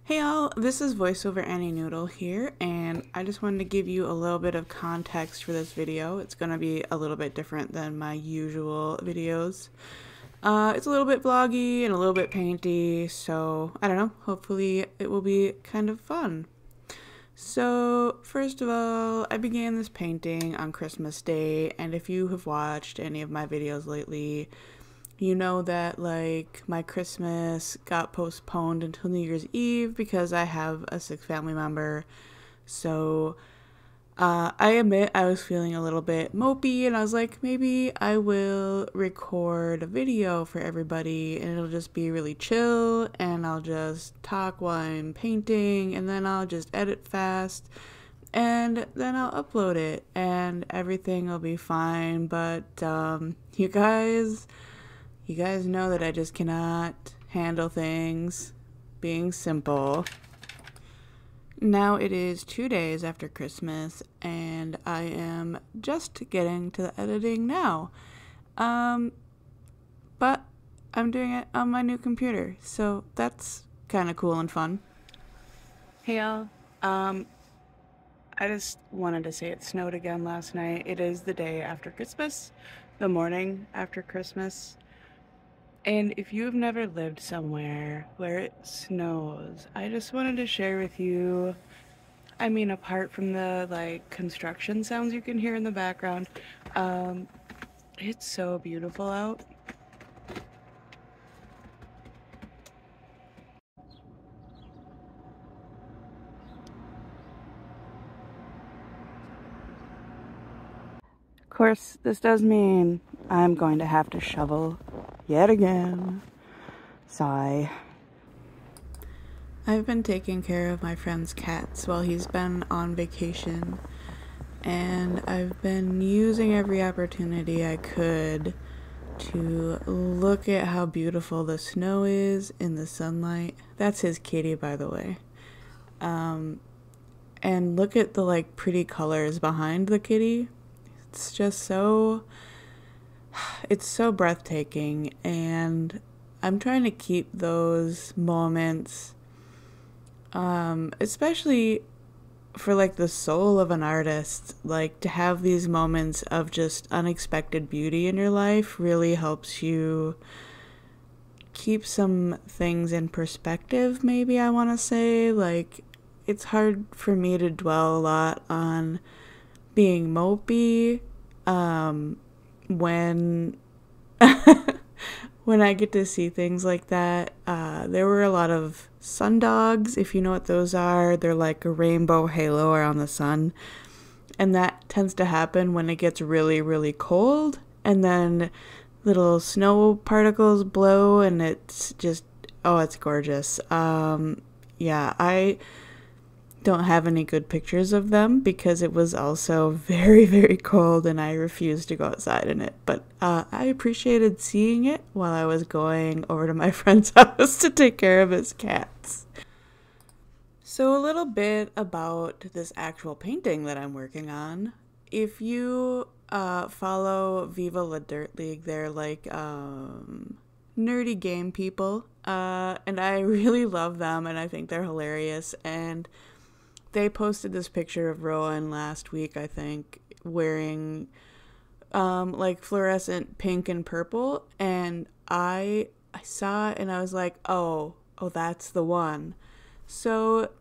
Hey all, this is VoiceOver Annie Noodle here, and I just wanted to give you a little bit of context for this video. It's going to be a little bit different than my usual videos. It's a little bit vloggy and a little bit painty, so I don't know, hopefully it will be kind of fun. So, first of all, I began this painting on Christmas Day, and if you have watched any of my videos lately, you know that like my Christmas got postponed until New Year's Eve because I have a sick family member. So I admit I was feeling a little bit mopey, and I was like, maybe I will record a video for everybody and it'll just be really chill, and I'll just talk while I'm painting, and then I'll just edit fast and then I'll upload it and everything will be fine. But you guys know that I just cannot handle things being simple. Now it is 2 days after Christmas, and I am just getting to the editing now. But I'm doing it on my new computer, so that's kind of cool and fun. Hey y'all, I just wanted to say it snowed again last night. It is the day after Christmas, the morning after Christmas. And if you've never lived somewhere where it snows, I just wanted to share with you, I mean, apart from the like construction sounds you can hear in the background, it's so beautiful out. Of course, this does mean I'm going to have to shovel yet again. Sigh. I've been taking care of my friend's cats while he's been on vacation, and I've been using every opportunity I could to look at how beautiful the snow is in the sunlight. That's his kitty, by the way. And look at the like pretty colors behind the kitty. It's just so breathtaking, and I'm trying to keep those moments, especially for like the soul of an artist. Like, to have these moments of just unexpected beauty in your life really helps you keep some things in perspective, maybe I want to say. Like, it's hard for me to dwell a lot on being mopey when when I get to see things like that. There were a lot of sundogs, if you know what those are. They're like a rainbow halo around the sun, and that tends to happen when it gets really, really cold, and then little snow particles blow, and it's just, oh, it's gorgeous. Yeah, I don't have any good pictures of them because it was also very, very cold and I refused to go outside in it. But I appreciated seeing it while I was going over to my friend's house to take care of his cats. So a little bit about this actual painting that I'm working on. If you follow Viva La Dirt League, they're like nerdy game people, and I really love them, and I think they're hilarious. And they posted this picture of Rowan last week, I think, wearing like fluorescent pink and purple, and I saw it and I was like, oh, that's the one. So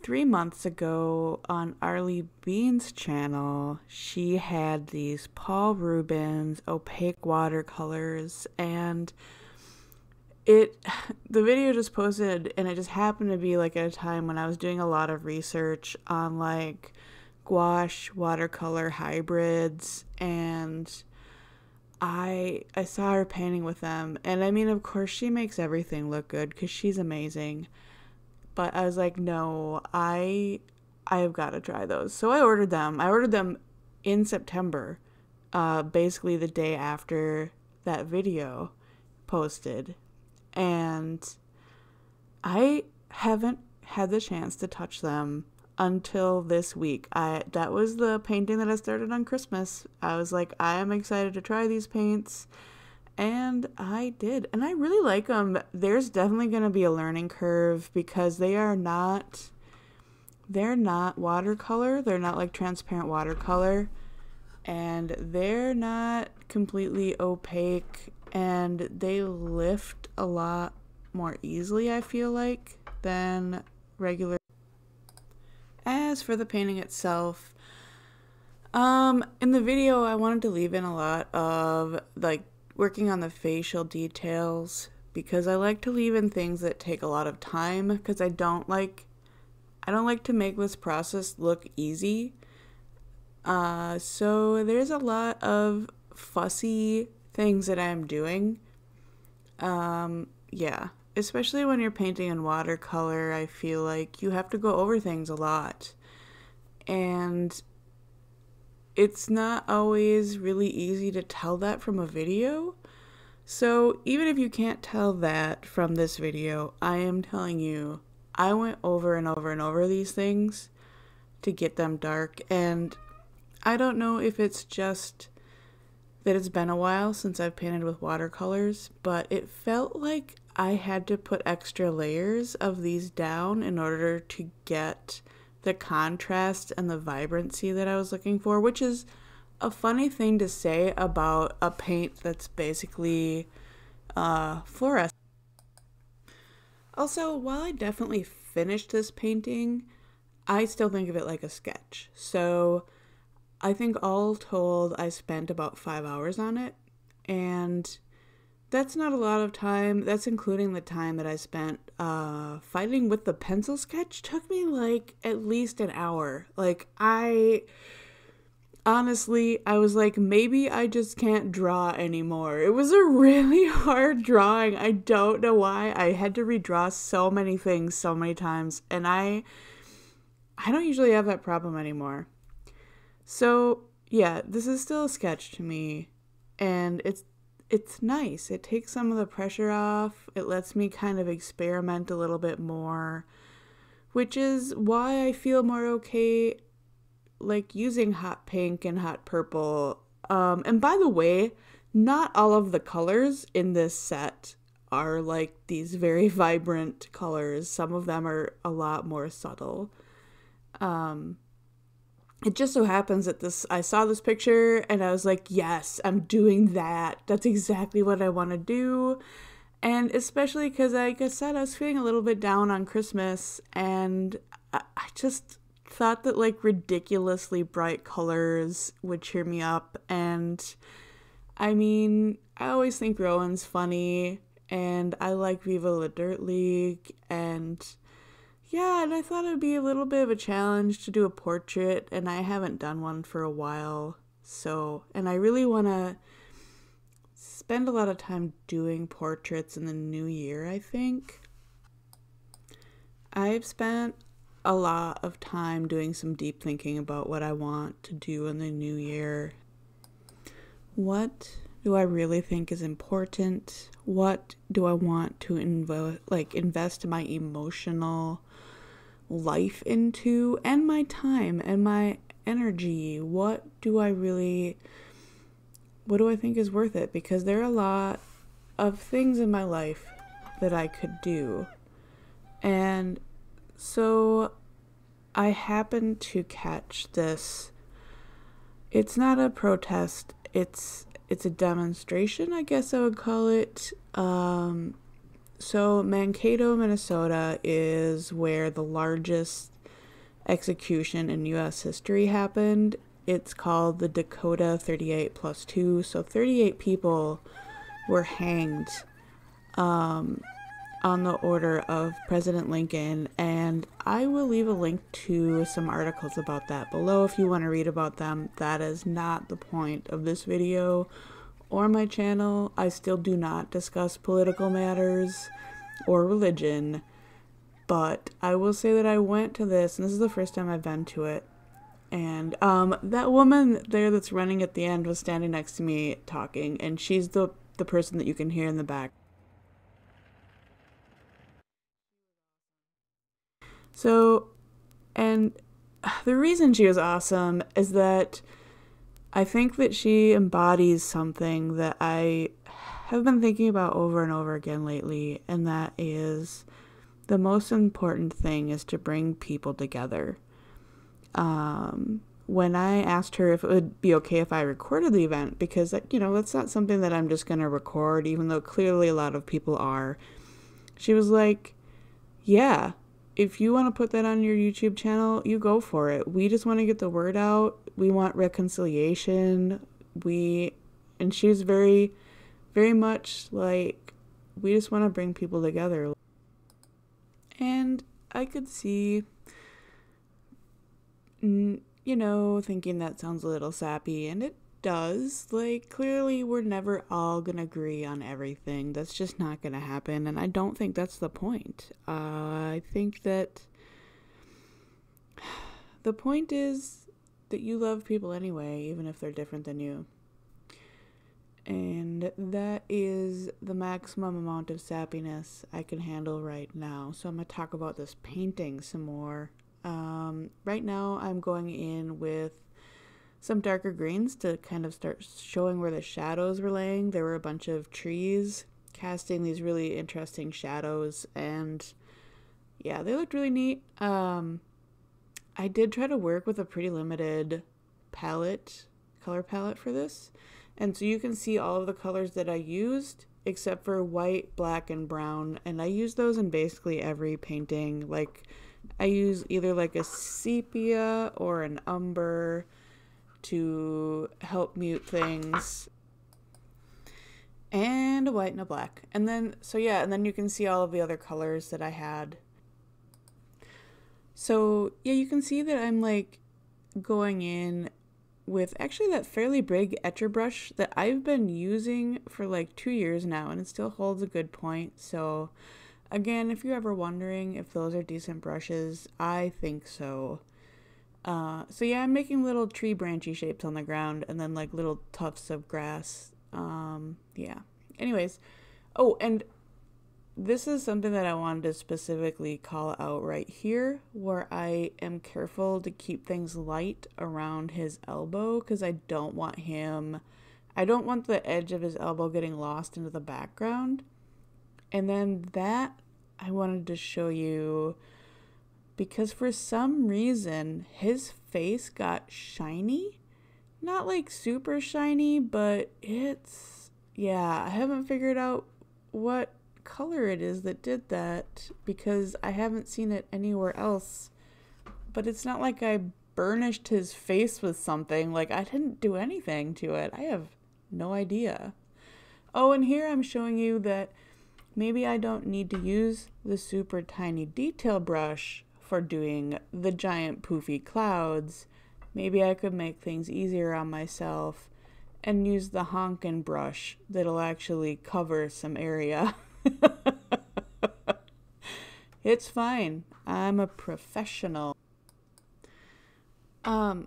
3 months ago on Arleebean's channel, she had these Paul Rubens opaque watercolors, and the video just posted, and it just happened to be like at a time when I was doing a lot of research on like gouache watercolor hybrids, and I saw her painting with them, and I mean, of course she makes everything look good because she's amazing, but I was like, no, I've got to try those. So I ordered them in September, basically the day after that video posted. And I haven't had the chance to touch them until this week. That was the painting that I started on Christmas. I was like, I am excited to try these paints. And I did. And I really like them. There's definitely going to be a learning curve because they're not watercolor. They're not like transparent watercolor. And they're not completely opaque. And they lift a lot more easily, I feel like, than regular. As for the painting itself, in the video I wanted to leave in a lot of like working on the facial details because I like to leave in things that take a lot of time because I don't like to make this process look easy. So there's a lot of fussy things that I'm doing. Yeah, especially when you're painting in watercolor, I feel like you have to go over things a lot. And it's not always really easy to tell that from a video. So even if you can't tell that from this video, I am telling you, I went over and over and over these things to get them dark. And I don't know if it's just that it's been a while since I've painted with watercolors, but it felt like I had to put extra layers of these down in order to get the contrast and the vibrancy that I was looking for, which is a funny thing to say about a paint that's basically fluorescent. Also, while I definitely finished this painting, I still think of it like a sketch. So I think all told, I spent about 5 hours on it, and that's not a lot of time. That's including the time that I spent fighting with the pencil sketch. Took me like at least an hour. Like honestly, I was like, maybe I just can't draw anymore. It was a really hard drawing. I don't know why. I had to redraw so many things so many times, and I don't usually have that problem anymore. So yeah, this is still a sketch to me, and it's nice. It takes some of the pressure off. It lets me kind of experiment a little bit more, which is why I feel more okay like using hot pink and hot purple. And by the way, not all of the colors in this set are like these very vibrant colors. Some of them are a lot more subtle. It just so happens that I saw this picture and I was like, yes, I'm doing that. That's exactly what I want to do. And especially because, like I said, I was feeling a little bit down on Christmas, and I just thought that like ridiculously bright colors would cheer me up. And I mean, I always think Rowan's funny, and I like Viva La Dirt League, and yeah, and I thought it would be a little bit of a challenge to do a portrait, and I haven't done one for a while. So, and I really want to spend a lot of time doing portraits in the new year, I think. I've spent a lot of time doing some deep thinking about what I want to do in the new year. What do I really think is important? What do I want to invest my emotional life into, and my time and my energy? What do I think is worth it? Because there are a lot of things in my life that I could do. And so I happened to catch this. It's not a protest. It's a demonstration, I guess I would call it. So Mankato, Minnesota is where the largest execution in U.S. history happened. It's called the Dakota 38+2. So 38 people were hanged on the order of President Lincoln, and I will leave a link to some articles about that below if you want to read about them. That is not the point of this video or my channel. I still do not discuss political matters or religion, but I will say that I went to this, and this is the first time I've been to it, and that woman there that's running at the end was standing next to me talking, and she's the person that you can hear in the back. So, and the reason she was awesome is that I think that she embodies something that I have been thinking about over and over again lately, and that is the most important thing is to bring people together. When I asked her if it would be okay if I recorded the event, because, you know, that's not something that I'm just going to record, even though clearly a lot of people are, she was like, yeah, if you want to put that on your YouTube channel, you go for it. We just want to get the word out. We want reconciliation. And she was very, very much like, we just want to bring people together. And I could see, you know, thinking that sounds a little sappy, and it does. Like, clearly we're never all gonna agree on everything. That's just not gonna happen, and I don't think that's the point. I think that the point is that you love people anyway, even if they're different than you. And that is the maximum amount of sappiness I can handle right now. So I'm gonna talk about this painting some more. Right now I'm going in with some darker greens to kind of start showing where the shadows were laying. There were a bunch of trees casting these really interesting shadows, and yeah, they looked really neat. I did try to work with a pretty limited color palette for this, and so you can see all of the colors that I used except for white, black, and brown, and I use those in basically every painting. Like, I use either like a sepia or an umber to help mute things, and a white and a black. And then, so yeah, and then you can see all of the other colors that I had. So yeah, you can see that I'm like going in with actually that fairly big etcher brush that I've been using for like 2 years now, and it still holds a good point. So again, if you're ever wondering if those are decent brushes, I think so. So yeah, I'm making little tree branchy shapes on the ground, and then like little tufts of grass. Yeah. Anyways, oh, and this is something that I wanted to specifically call out right here, where I am careful to keep things light around his elbow, because I don't want the edge of his elbow getting lost into the background. And then that I wanted to show you, because for some reason his face got shiny. Not like super shiny, but yeah, I haven't figured out what color it is that did that, because I haven't seen it anywhere else. But it's not like I burnished his face with something. Like, I didn't do anything to it. I have no idea. Oh, and here I'm showing you that maybe I don't need to use the super tiny detail brush for doing the giant poofy clouds. Maybe I could make things easier on myself and use the honkin' brush that'll actually cover some area. It's fine. I'm a professional. I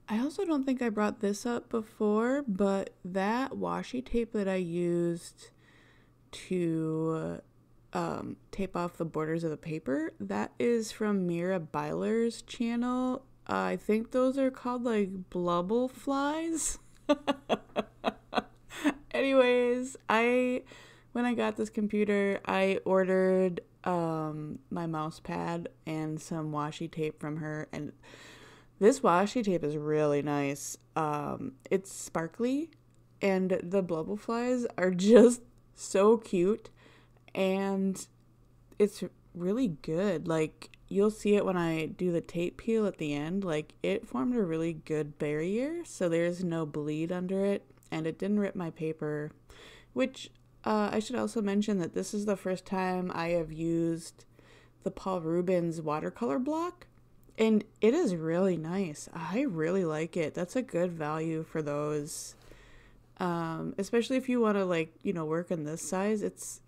also don't think I brought this up before, but that washi tape that I used to tape off the borders of the paper, that is from Mira Byler's channel. I think those are called like blubble flies. Anyways, when I got this computer, I ordered my mouse pad and some washi tape from her, and this washi tape is really nice. It's sparkly, and the blubble flies are just so cute, and it's really good. Like, you'll see it when I do the tape peel at the end. Like, it formed a really good barrier, so there's no bleed under it, and it didn't rip my paper, which I should also mention that this is the first time I have used the Paul Rubens watercolor block, and it is really nice. I really like it. That's a good value for those. Especially if you want to, like, you know, work in this size. It's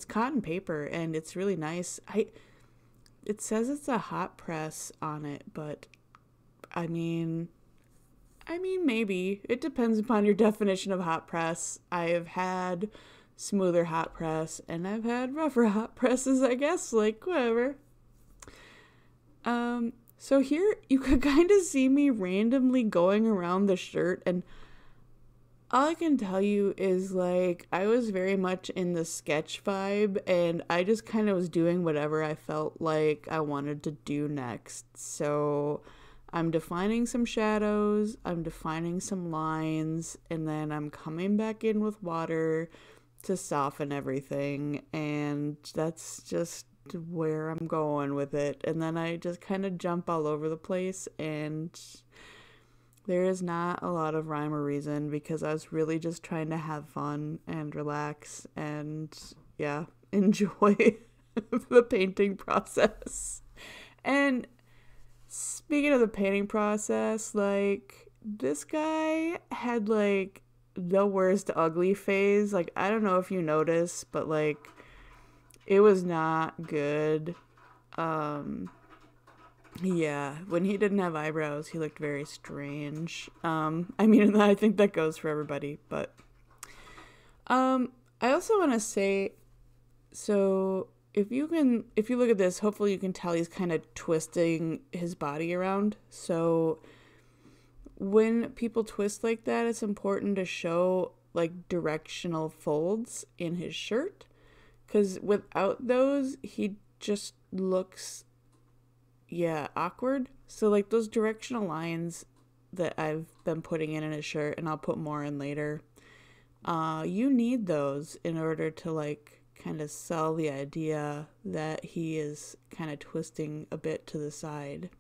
cotton paper, and it's really nice. It says it's a hot press on it, but I mean maybe. It depends upon your definition of hot press. I have had smoother hot press, and I've had rougher hot presses, I guess, like, whatever. So here you could kind of see me randomly going around the shirt, and All I can tell you is like I was very much in the sketch vibe and I just kind of was doing whatever I felt like I wanted to do next. So I'm defining some shadows, I'm defining some lines, and then I'm coming back in with water to soften everything. And that's just where I'm going with it. And then I just kind of jump all over the place and there is not a lot of rhyme or reason because I was really just trying to have fun and relax and, yeah, enjoy the painting process. And speaking of the painting process, like, this guy had, like, the worst ugly phase. Like, I don't know if you noticed, but, like, it was not good. Yeah, when he didn't have eyebrows, he looked very strange. I mean, I think that goes for everybody, but I also want to say, so if you look at this, hopefully you can tell he's kind of twisting his body around. So when people twist like that, it's important to show like directional folds in his shirt, because without those, he just looks awkward. So like those directional lines that I've been putting in his shirt, and I'll put more in later, you need those in order to like kind of sell the idea that he is kind of twisting a bit to the side.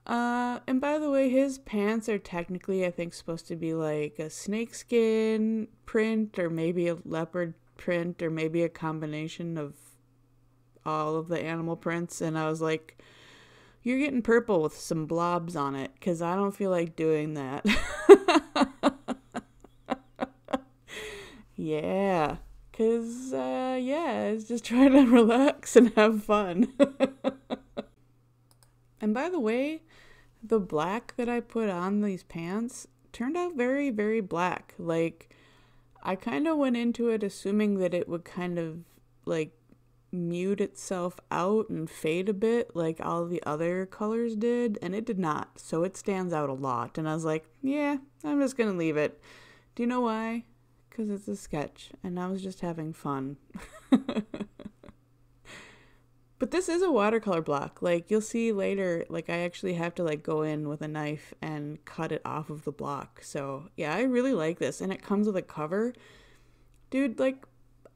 And by the way, his pants are technically, I think, supposed to be like a snakeskin print or maybe a leopard print or maybe a combination of all of the animal prints. And I was like, you're getting purple with some blobs on it because I don't feel like doing that. Yeah, because, it's just trying to relax and have fun. And by the way, the black that I put on these pants turned out very, very black. Like, I kind of went into it assuming that it would kind of, like, mute itself out and fade a bit like all the other colors did, and it did not. So it stands out a lot. And I was like, yeah, I'm just going to leave it. Do you know why? Because it's a sketch, and I was just having fun. But this is a watercolor block. Like, you'll see later, like, I actually have to, like, go in with a knife and cut it off of the block. So, yeah, I really like this. And it comes with a cover. Dude, like,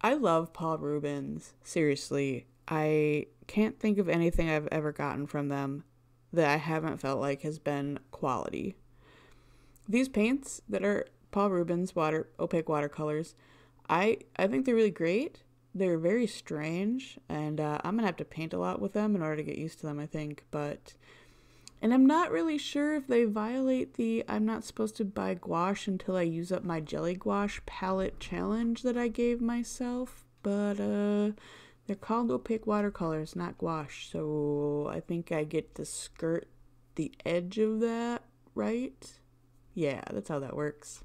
I love Paul Rubens. Seriously. I can't think of anything I've ever gotten from them that I haven't felt like has been quality. These paints that are Paul Rubens opaque watercolors, I think they're really great. They're very strange, and I'm going to have to paint a lot with them in order to get used to them, I think. And I'm not really sure if they violate the I'm not supposed to buy gouache until I use up my jelly gouache palette challenge that I gave myself. But they're called opaque watercolors, not gouache. So I think I get to skirt the edge of that, right? Yeah, that's how that works.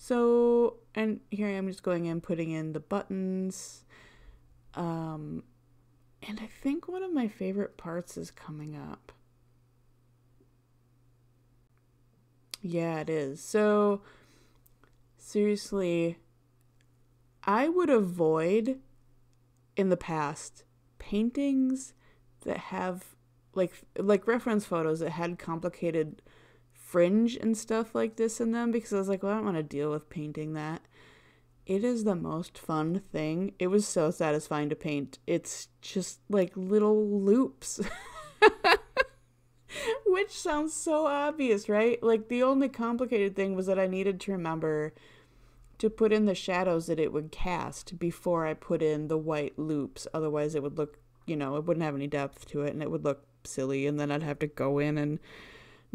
So, and here I am just going in, putting in the buttons. And I think one of my favorite parts is coming up. Yeah, it is. So, seriously, I would avoid, in the past, paintings that have, like reference photos that had complicated fringe and stuff like this in them, because I was like, well, I don't want to deal with painting that. It is the most fun thing. It was so satisfying to paint. It's just like little loops. Which sounds so obvious, right? Like, the only complicated thing was that I needed to remember to put in the shadows that it would cast before I put in the white loops. Otherwise it would look, it wouldn't have any depth to it and it would look silly, and then I'd have to go in and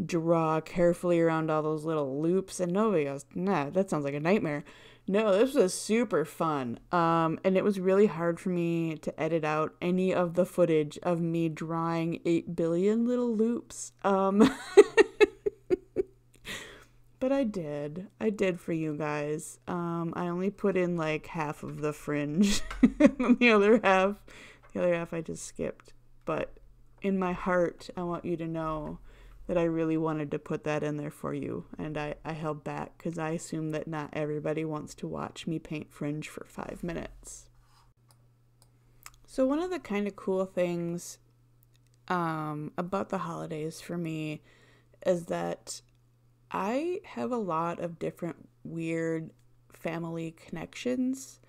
draw carefully around all those little loops, and nobody goes, nah, that sounds like a nightmare. No, this was super fun. And it was really hard for me to edit out any of the footage of me drawing 8 billion little loops. But I did for you guys. I only put in like half of the fringe. And the other half I just skipped. But in my heart, I want you to know that I really wanted to put that in there for you, and I held back because I assume that not everybody wants to watch me paint fringe for 5 minutes. So one of the kind of cool things about the holidays for me is that I have a lot of different weird family connections.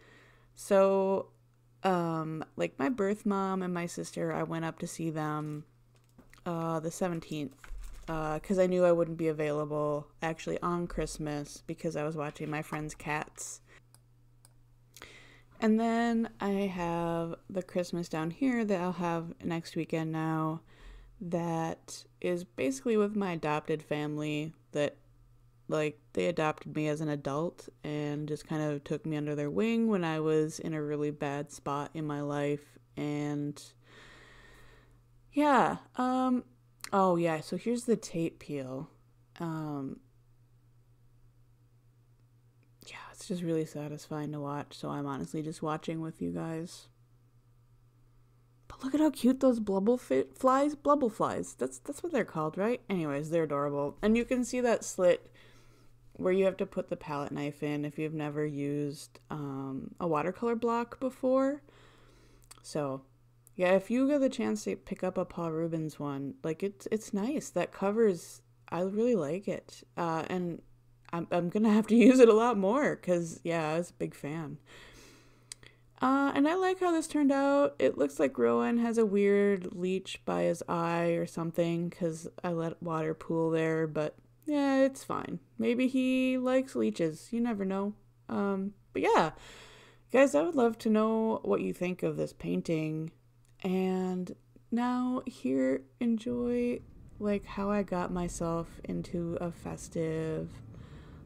So, like my birth mom and my sister, I went up to see them the 17th because I knew I wouldn't be available actually on Christmas because I was watching my friend's cats. And then I have the Christmas down here that I'll have next weekend now that is basically with my adopted family that, like, they adopted me as an adult and just kind of took me under their wing when I was in a really bad spot in my life. And yeah, oh yeah, so here's the tape peel. Yeah, it's just really satisfying to watch, so I'm honestly just watching with you guys. But look at how cute those blubble flies. That's what they're called, right? Anyways, they're adorable. And you can see that slit where you have to put the palette knife in if you've never used a watercolor block before. So, yeah, if you get the chance to pick up a Paul Rubens one, like it's nice. That covers, I really like it. And I'm gonna have to use it a lot more because, yeah, I was a big fan. And I like how this turned out. It looks like Rowan has a weird leech by his eye or something because I let water pool there, but yeah, it's fine. Maybe he likes leeches. You never know. But yeah, guys, I would love to know what you think of this painting. And now here, enjoy like how I got myself into a festive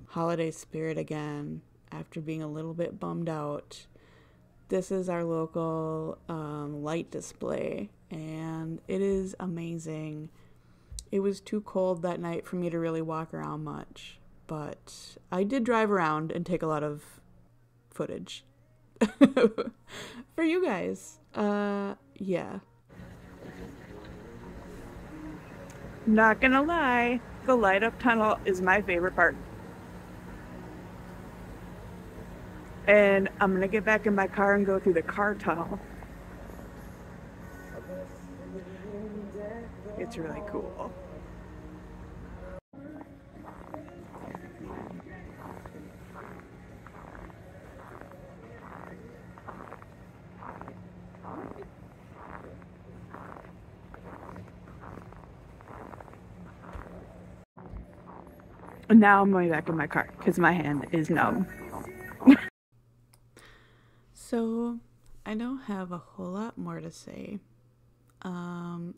holiday spirit again after being a little bit bummed out. This is our local light display, and it is amazing. It was too cold that night for me to really walk around much, but I did drive around and take a lot of footage for you guys. Yeah. Not gonna lie, the light up tunnel is my favorite part. And I'm gonna get back in my car and go through the car tunnel. It's really cool. And now I'm going back in my car because my hand is numb. So, I don't have a whole lot more to say.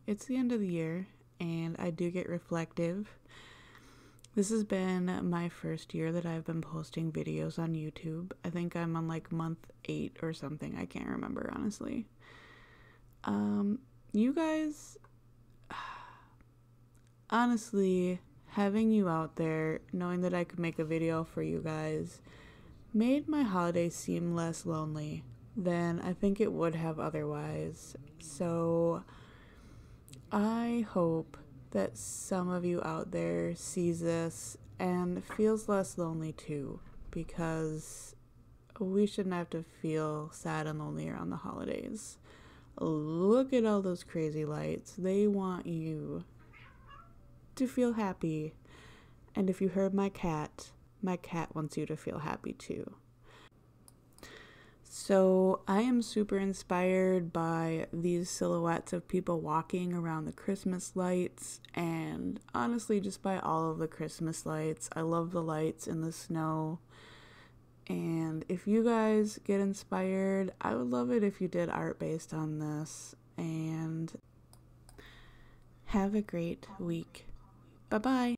It's the end of the year, and I do get reflective. This has been my first year that I've been posting videos on YouTube. I think I'm on like month 8 or something. I can't remember, honestly. You guys, honestly, having you out there, knowing that I could make a video for you guys, made my holidays seem less lonely than I think it would have otherwise. So I hope that some of you out there sees this and feels less lonely too, because we shouldn't have to feel sad and lonely around the holidays. Look at all those crazy lights. They want you to feel happy. And if you heard my cat wants you to feel happy too. So I am super inspired by these silhouettes of people walking around the Christmas lights, and honestly just by all of the Christmas lights. I love the lights in the snow. And if you guys get inspired, I would love it if you did art based on this. And have a great week. Bye-bye.